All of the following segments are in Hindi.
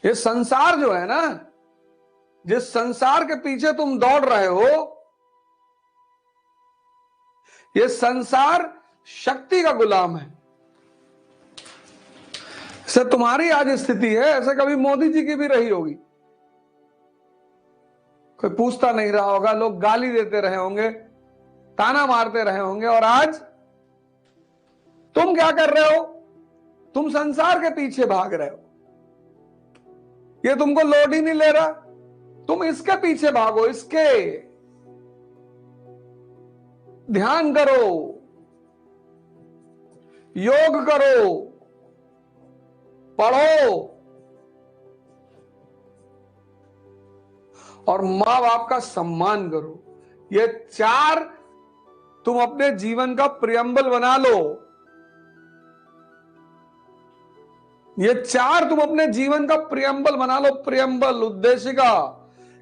ये संसार जो है ना, जिस संसार के पीछे तुम दौड़ रहे हो, ये संसार शक्ति का गुलाम है। से तुम्हारी आज स्थिति है, ऐसे कभी मोदी जी की भी रही होगी। कोई पूछता नहीं रहा होगा, लोग गाली देते रहे होंगे, ताना मारते रहे होंगे, और आज तुम क्या कर रहे हो? तुम संसार के पीछे भाग रहे हो। ये तुमको लोड ही नहीं ले रहा, तुम इसके पीछे भागो, इसके। ध्यान करो, योग करो, पढ़ो, और मां बाप का सम्मान करो। ये चार तुम अपने जीवन का प्रियम्बल बना लो। ये चार तुम अपने जीवन का प्रियम्बल बना लो। प्रियम्बल, उद्देशिका,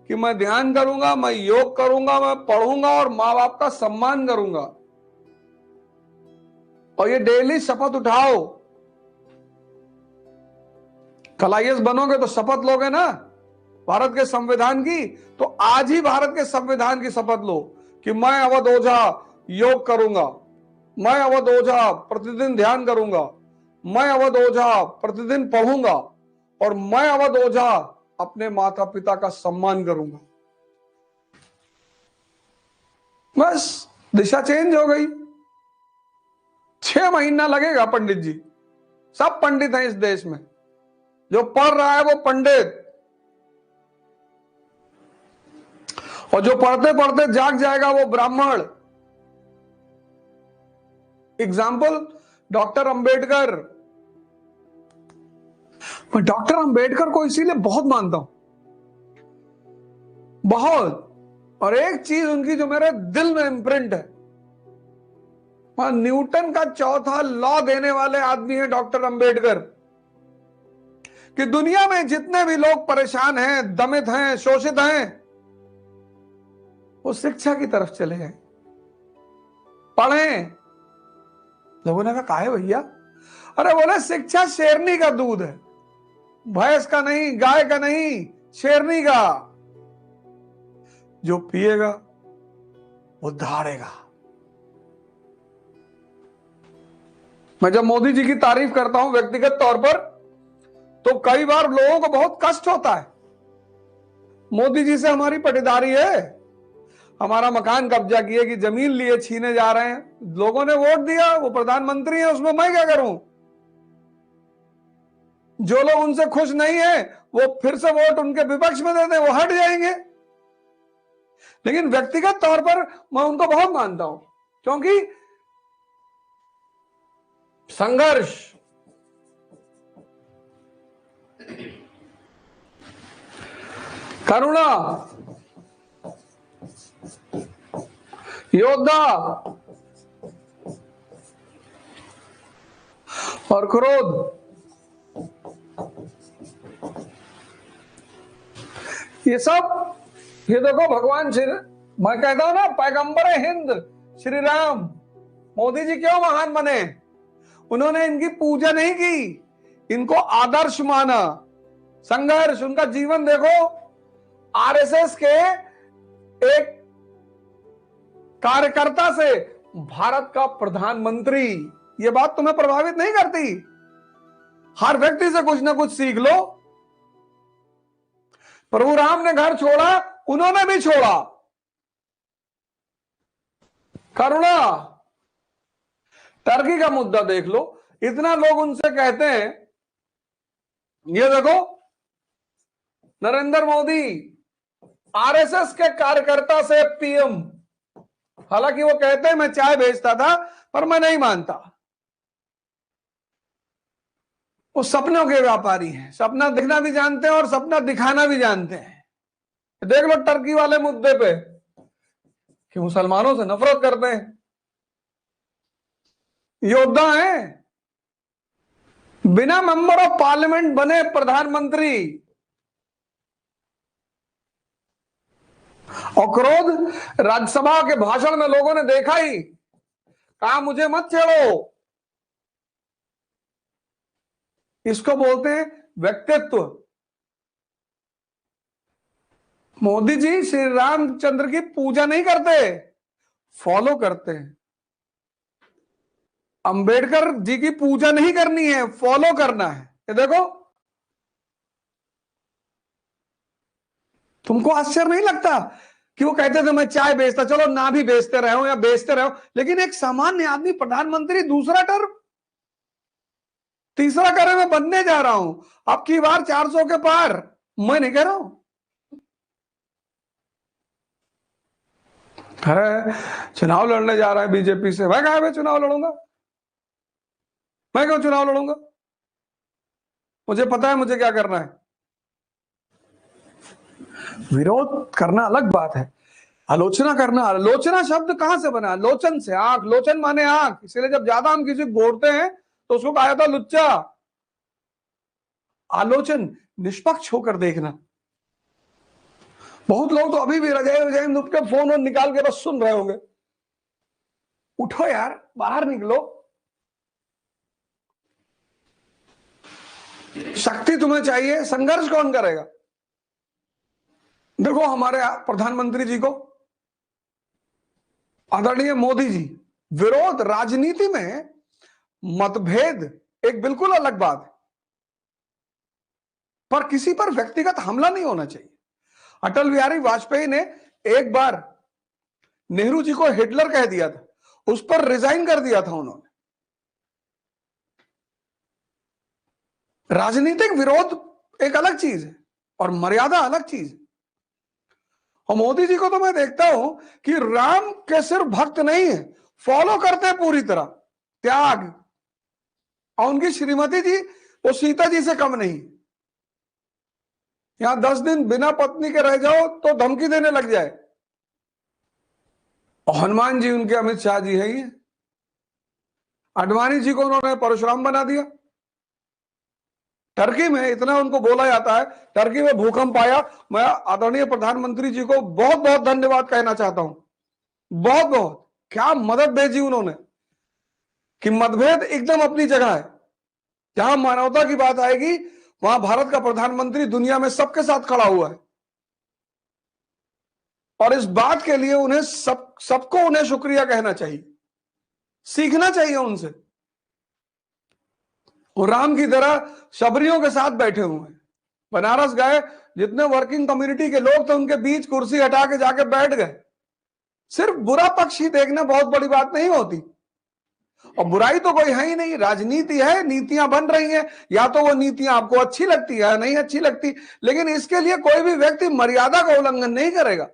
कि मैं ध्यान करूंगा, मैं योग करूंगा, मैं पढ़ूंगा और मां बाप का सम्मान करूंगा। और ये डेली शपथ उठाओ। कल IAS बनोगे तो शपथ लोगे ना भारत के संविधान की, तो आज ही भारत के संविधान की शपथ लो कि मैं अवध ओझा योग करूंगा, मैं अवध ओझा प्रतिदिन ध्यान करूंगा, मैं अवध ओझा प्रतिदिन पढ़ूंगा, और मैं अवध ओझा अपने माता पिता का सम्मान करूंगा। बस दिशा चेंज हो गई। 6 महीना लगेगा पंडित जी। सब पंडित हैं इस देश में, जो पढ़ रहा है वो पंडित, और जो पढ़ते पढ़ते जाग जाएगा वो ब्राह्मण। Example doctor Ambedkar. मैं डॉक्टर अंबेडकर को इसीलिए बहुत मानता हूं, बहुत। और एक चीज उनकी जो मेरे दिल में इम्प्रिंट है, न्यूटन का चौथा लॉ देने वाले आदमी है डॉक्टर अंबेडकर, कि दुनिया में जितने भी लोग परेशान हैं, दमित हैं, शोषित हैं, वो शिक्षा की तरफ चले गए, पढ़ें। लोगों ने कहा काहे भैया? अरे बोले शिक्षा शेरनी का दूध है, भैंस का नहीं, गाय का नहीं, शेरनी का। जो पिएगा वो दहाड़ेगा। मैं जब मोदी जी की तारीफ करता हूं व्यक्तिगत तौर पर, तो कई बार लोगों को बहुत कष्ट होता है। मोदी जी से हमारी पटीदारी है, हमारा मकान कब्जा किए, कि जमीन लिए छीने जा रहे हैं, लोगों ने वोट दिया, वो प्रधानमंत्री है, उसमें मैं क्या करूं? जो लोग उनसे खुश नहीं है वो फिर से वोट उनके विपक्ष में दे दें, वो हट जाएंगे। लेकिन व्यक्तिगत तौर पर मैं उनको बहुत मानता हूं, क्योंकि संघर्ष, करुणा, योद्धा और क्रोध, ये सब, ये देखो भगवान श्री, मैं कहता हूं ना, पैगंबर हिंद श्री राम, मोदी जी क्यों महान बने? उन्होंने इनकी पूजा नहीं की, इनको आदर्श माना। संघर्ष, उनका जीवन देखो। RSS के एक कार्यकर्ता से भारत का प्रधानमंत्री, ये बात तुम्हें प्रभावित नहीं करती? हर व्यक्ति से कुछ ना कुछ सीख लो। प्रभु राम ने घर छोड़ा, उन्होंने भी छोड़ा। करुणा। टर्की का मुद्दा देख लो, इतना लोग उनसे कहते हैं, ये देखो नरेंद्र मोदी RSS के कार्यकर्ता से PM, हालांकि वो कहते हैं मैं चाय बेचता था, पर मैं नहीं मानता। वो सपनों के व्यापारी हैं, सपना दिखना भी जानते हैं और सपना दिखाना भी जानते हैं। देख लो टर्की वाले मुद्दे पे, कि मुसलमानों से नफरत करते हैं, योद्धा हैं, बिना मेंबर ऑफ पार्लियामेंट बने प्रधानमंत्री। और क्रोध, राज्यसभा के भाषण में लोगों ने देखा ही, कहा मुझे मत छेड़ो। इसको बोलते हैं व्यक्तित्व। मोदी जी श्री रामचंद्र की पूजा नहीं करते, फॉलो करते हैं। अंबेडकर जी की पूजा नहीं करनी है, फॉलो करना है। ये देखो, तुमको आश्चर्य नहीं लगता कि वो कहते थे मैं चाय बेचता, चलो ना भी बेचते रहो या बेचते रहो, लेकिन एक सामान्य आदमी प्रधानमंत्री दूसरा टर्म, तीसरा करे मैं बनने जा रहा हूं, अब की बार 400 के पार, मैं नहीं कह रहा हूं है चुनाव लड़ने जा रहा है बीजेपी से। मैं कहा मैं चुनाव लड़ूंगा, मैं क्यों चुनाव लड़ूंगा, मुझे पता है मुझे क्या करना है। विरोध करना अलग बात है, आलोचना करना, आलोचना शब्द कहां से बना, लोचन से, आंख, लोचन माने आंख, इसलिए जब ज्यादा हम किसी को घोरते हैं तो उसको कहा जाता लुच्चा। आलोचन निष्पक्ष होकर देखना। बहुत लोग तो अभी भी रजाई नुप के फोन और निकाल के बस सुन रहे होंगे। उठो यार, बाहर निकलो, शक्ति तुम्हें चाहिए, संघर्ष कौन करेगा। देखो हमारे प्रधानमंत्री जी को, आदरणीय मोदी जी, विरोध राजनीति में मतभेद एक बिल्कुल अलग बात है, पर किसी पर व्यक्तिगत हमला नहीं होना चाहिए। अटल बिहारी वाजपेयी ने एक बार नेहरू जी को हिटलर कह दिया था, उस पर रिजाइन कर दिया था उन्होंने। राजनीतिक विरोध एक अलग चीज है और मर्यादा अलग चीज है। और मोदी जी को तो मैं देखता हूं कि राम के सिर्फ भक्त नहीं है, फॉलो करते हैं पूरी तरह, त्याग। और उनकी श्रीमती जी वो सीता जी से कम नहीं। यहां 10 दिन बिना पत्नी के रह जाओ तो धमकी देने लग जाए। और हनुमान जी उनके अमित शाह जी है ही। आडवाणी जी को उन्होंने परशुराम बना दिया। टर्की में इतना उनको बोला जाता है, टर्की में भूकंप आया, मैं आदरणीय प्रधानमंत्री जी को बहुत बहुत धन्यवाद कहना चाहता हूं, बहुत बहुत, क्या मदद भेजी उन्होंने, कि मतभेद एकदम अपनी जगह है, जहां मानवता की बात आएगी वहां भारत का प्रधानमंत्री दुनिया में सबके साथ खड़ा हुआ है। और इस बात के लिए उन्हें सबको उन्हें शुक्रिया कहना चाहिए, सीखना चाहिए उनसे। और राम की तरह शबरियों के साथ बैठे हुए हैं। बनारस गए, जितने वर्किंग कम्युनिटी के लोग थे उनके बीच कुर्सी हटा के जाके बैठ गए। सिर्फ बुरा पक्ष ही देखना बहुत बड़ी बात नहीं होती, और बुराई तो कोई है ही नहीं, राजनीति है, नीतियां बन रही हैं, या तो वो नीतियां आपको अच्छी लगती है नहीं अच्छी लगती, लेकिन इसके लिए कोई भी व्यक्ति मर्यादा का उल्लंघन नहीं करेगा।